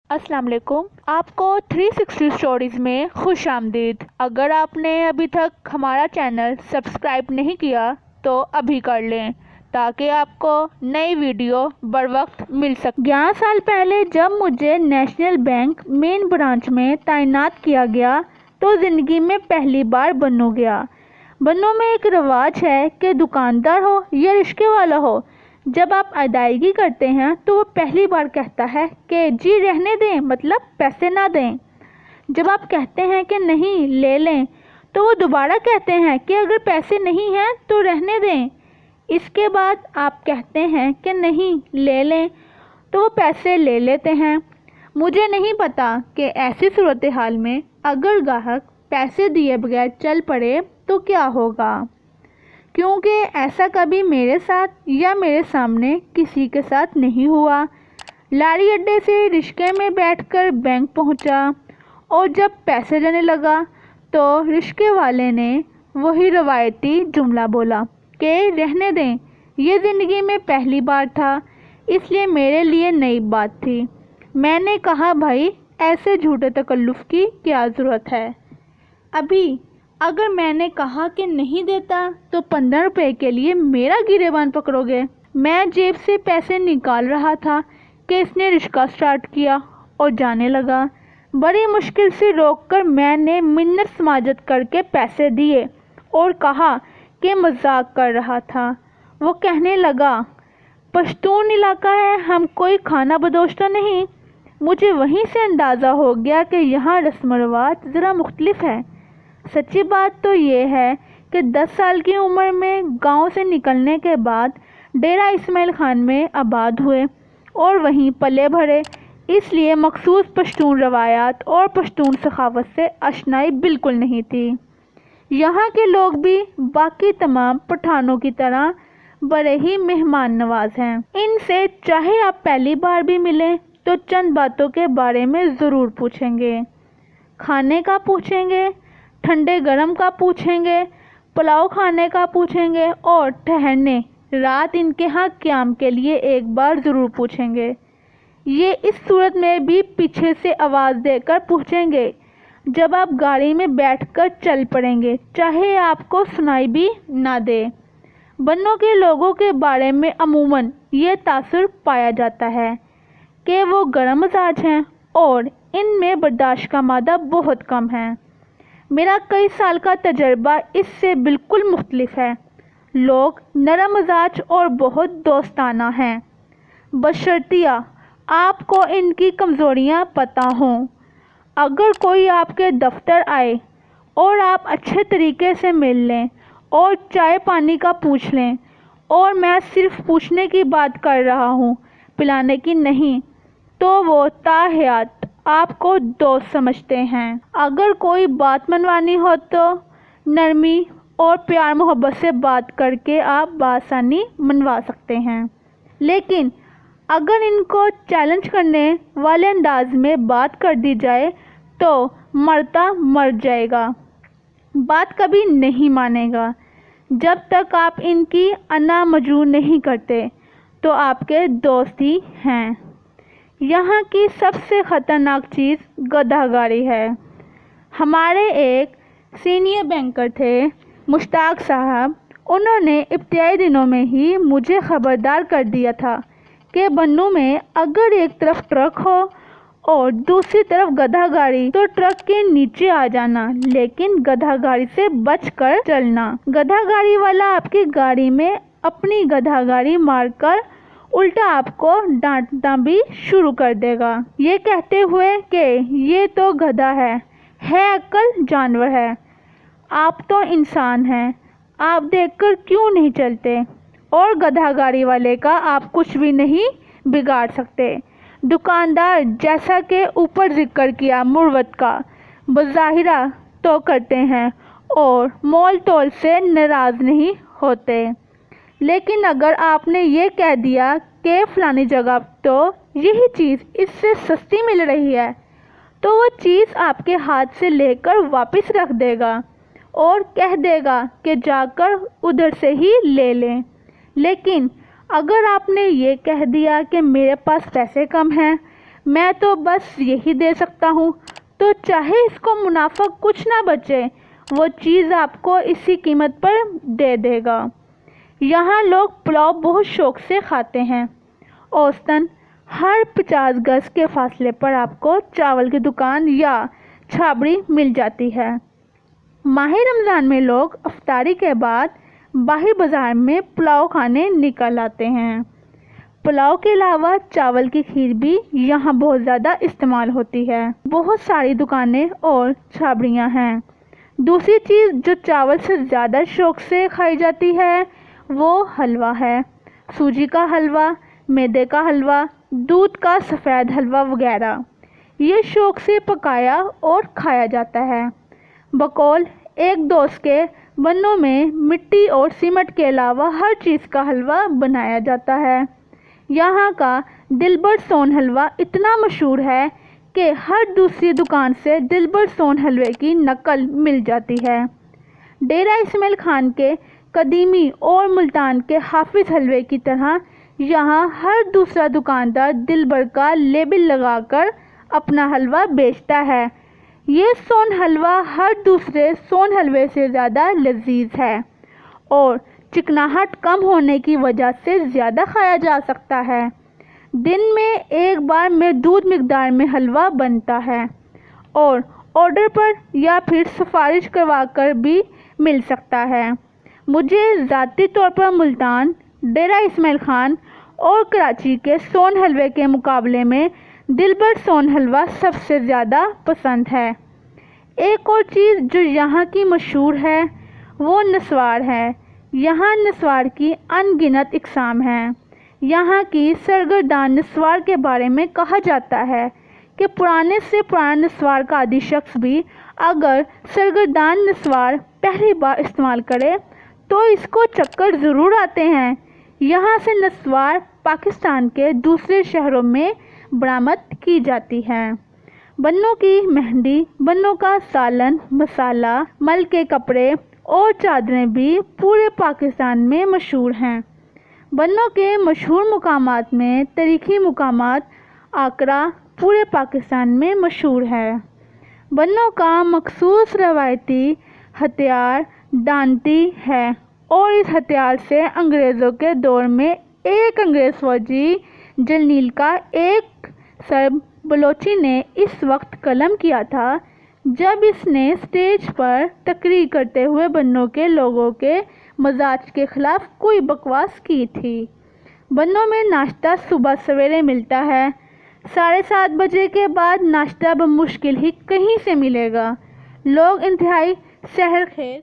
अस्सलाम वालेकुम। आपको 360 स्टोरीज में खुश आमदीद। अगर आपने अभी तक हमारा चैनल सब्सक्राइब नहीं किया तो अभी कर लें ताकि आपको नई वीडियो बर वक्त मिल सके। 11 साल पहले जब मुझे नेशनल बैंक मेन ब्रांच में तैनात किया गया तो ज़िंदगी में पहली बार बन्नू गया। बन्नू में एक रिवाज है कि दुकानदार हो या रिश्के वाला हो, जब आप अदायगी करते हैं तो वो पहली बार कहता है कि जी रहने दें, मतलब पैसे ना दें। जब आप कहते हैं कि नहीं ले लें तो वो दोबारा कहते हैं कि अगर पैसे नहीं हैं तो रहने दें। इसके बाद आप कहते हैं कि नहीं ले लें तो वो पैसे ले लेते हैं। मुझे नहीं पता कि ऐसी सूरत हाल में अगर ग्राहक पैसे दिए बगैर चल पड़े तो क्या होगा, क्योंकि ऐसा कभी मेरे साथ या मेरे सामने किसी के साथ नहीं हुआ। लारी अड्डे से रिश्के में बैठकर बैंक पहुंचा और जब पैसे देने लगा तो रिश्के वाले ने वही रवायती जुमला बोला कि रहने दें। ये ज़िंदगी में पहली बार था, इसलिए मेरे लिए नई बात थी। मैंने कहा भाई ऐसे झूठे तकल्लुफ़ की क्या ज़रूरत है। अभी अगर मैंने कहा कि नहीं देता तो 15 रुपये के लिए मेरा गिरेबान पकड़ोगे। मैं जेब से पैसे निकाल रहा था कि इसने रिश्का स्टार्ट किया और जाने लगा। बड़ी मुश्किल से रोककर मैंने मिन्नत समाजत करके पैसे दिए और कहा कि मजाक कर रहा था। वो कहने लगा पश्तून इलाका है, हम कोई खाना बदोश तो नहीं। मुझे वहीं से अंदाज़ा हो गया कि यहाँ रस्म रवाज ज़रा मुख्तलिफ है। सच्ची बात तो ये है कि 10 साल की उम्र में गांव से निकलने के बाद डेरा इस्माइल खान में आबाद हुए और वहीं पले भरे, इसलिए मखसूस पश्तून रवायात और पश्तून सखावत से आशनाई बिल्कुल नहीं थी। यहाँ के लोग भी बाकी तमाम पठानों की तरह बड़े ही मेहमान नवाज हैं। इनसे चाहे आप पहली बार भी मिलें तो चंद बातों के बारे में ज़रूर पूछेंगे। खाने का पूछेंगे, ठंडे गरम का पूछेंगे, पुलाव खाने का पूछेंगे और ठहरने रात इनके यहाँ क़याम के लिए एक बार ज़रूर पूछेंगे। ये इस सूरत में भी पीछे से आवाज़ देकर पूछेंगे जब आप गाड़ी में बैठकर चल पड़ेंगे, चाहे आपको सुनाई भी ना दे। बन्नों के लोगों के बारे में अमूमन ये तासुर पाया जाता है कि वो गर्म मिजाज हैं और इनमें बर्दाश्त का मादा बहुत कम है। मेरा कई साल का तजर्बा इससे बिल्कुल मुख्तलिफ है। लोग नरम मिजाज और बहुत दोस्ताना हैं, बशर्तिया आपको इनकी कमज़ोरियां पता हों। अगर कोई आपके दफ्तर आए और आप अच्छे तरीके से मिल लें और चाय पानी का पूछ लें, और मैं सिर्फ पूछने की बात कर रहा हूँ, पिलाने की नहीं, तो वो ताहयात आपको दोस्त समझते हैं। अगर कोई बात मनवानी हो तो नरमी और प्यार मोहब्बत से बात करके आप बासानी मनवा सकते हैं। लेकिन अगर इनको चैलेंज करने वाले अंदाज में बात कर दी जाए तो मरता मर जाएगा, बात कभी नहीं मानेगा। जब तक आप इनकी अना मजू नहीं करते तो आपके दोस्त ही हैं। यहाँ की सबसे ख़तरनाक चीज़ गधागारी है। हमारे एक सीनियर बैंकर थे मुश्ताक साहब, उन्होंने इब्तिदाई दिनों में ही मुझे ख़बरदार कर दिया था कि बन्नू में अगर एक तरफ ट्रक हो और दूसरी तरफ गधागाड़ी तो ट्रक के नीचे आ जाना, लेकिन गधागाड़ी से बचकर चलना। गधागाड़ी वाला आपकी गाड़ी में अपनी गधागाड़ी मारकर उल्टा आपको डांटना भी शुरू कर देगा, ये कहते हुए कि ये तो गधा है अक्ल जानवर है, आप तो इंसान हैं, आप देखकर क्यों नहीं चलते। और गधा गाड़ी वाले का आप कुछ भी नहीं बिगाड़ सकते। दुकानदार जैसा कि ऊपर जिक्र किया मुर्वत का बज़ाहिरा तो करते हैं और मोल तोल से नाराज़ नहीं होते, लेकिन अगर आपने ये कह दिया कि फ़लानी जगह तो यही चीज़ इससे सस्ती मिल रही है, तो वो चीज़ आपके हाथ से लेकर वापस रख देगा और कह देगा कि जाकर उधर से ही ले लें। लेकिन अगर आपने ये कह दिया कि मेरे पास पैसे कम हैं, میں تو بس یہی دے سکتا ہوں، تو چاہے اس کو منافع کچھ نہ بچے، وہ چیز آپ کو اسی قیمت پر دے دے گا۔ یہاں لوگ پلاؤ بہت شوق سے کھاتے ہیں۔ اوسطاً ہر 50 گز کے فاصلے پر آپ کو چاول کی دکان یا چھابڑی مل جاتی ہے۔ ماہ رمضان میں لوگ افطاری کے بعد باہر بازار میں پلاؤ کھانے نکل آتے ہیں۔ پلاؤ کے علاوہ چاول کی کھیر بھی یہاں بہت زیادہ استعمال ہوتی ہے۔ بہت ساری دکانیں اور چھابڑیاں ہیں۔ دوسری چیز جو چاول سے زیادہ شوق سے کھائی جاتی ہے وہ حلوہ ہے۔ سوجی کا حلوہ، میدے کا حلوہ، دودھ کا سفید حلوہ وغیرہ، یہ شوق سے پکایا اور کھایا جاتا ہے۔ بقول ایک دوست کے، بنوں میں مٹی اور سیمنٹ کے علاوہ ہر چیز کا حلوہ بنایا جاتا ہے۔ یہاں کا دلبر سون حلوہ اتنا مشہور ہے کہ ہر دوسری دکان سے دلبر سون حلوے کی نقل مل جاتی ہے۔ ڈیرہ اسماعیل خان کے قدیمی اور ملتان کے حافظ حلوے کی طرح یہاں ہر دوسرا دکاندار دلبر کا لیبل لگا کر اپنا حلوہ بیچتا ہے۔ یہ سون حلوہ ہر دوسرے سون حلوے سے زیادہ لذیذ ہے اور چکناہٹ کم ہونے کی وجہ سے زیادہ کھایا جا سکتا ہے۔ دن میں ایک بار محدود مقدار میں حلوہ بنتا ہے اور آرڈر پر یا پھر سفارش کروا کر بھی مل سکتا ہے۔ مجھے ذاتی طور پر ملتان، ڈیرہ اسماعیل خان اور کراچی کے سون حلوے کے مقابلے میں دلبر سون حلوہ سب سے زیادہ پسند ہے۔ ایک اور چیز جو یہاں کی مشہور ہے وہ نسوار ہے۔ یہاں نسوار کی ان گنت اقسام ہیں۔ یہاں کی سرگردان نسوار کے بارے میں کہا جاتا ہے کہ پرانے سے پرانا نسوار کا عادی شخص بھی اگر سرگردان نسوار پہلی بار استعمال کرے تو اس کو چکر ضرور آتے ہیں۔ یہاں سے نسوار پاکستان کے دوسرے شہروں میں برآمد کی جاتی ہے۔ بنوں کی مہندی، بنوں کا سالن، مسالہ، مل کے کپڑے اور چادریں بھی پورے پاکستان میں مشہور ہیں۔ بنوں کے مشہور مقامات میں تاریخی مقامات آکرا پورے پاکستان میں مشہور ہے۔ بنوں کا مخصوص روایتی ہتھیار ڈانٹی ہے اور اس ہتھیار سے انگریزوں کے دور میں ایک انگریز فوجی جرنیل کا ایک سر بلوچی نے اس وقت قلم کیا تھا جب اس نے اسٹیج پر تقریر کرتے ہوئے بنوں کے لوگوں کے مزاج کے خلاف کوئی بکواس کی تھی۔ بنوں میں ناشتہ صبح سویرے ملتا ہے۔ 7:30 بجے کے بعد ناشتہ بمشکل ہی کہیں سے ملے گا۔ لوگ انتہائی سحر خیز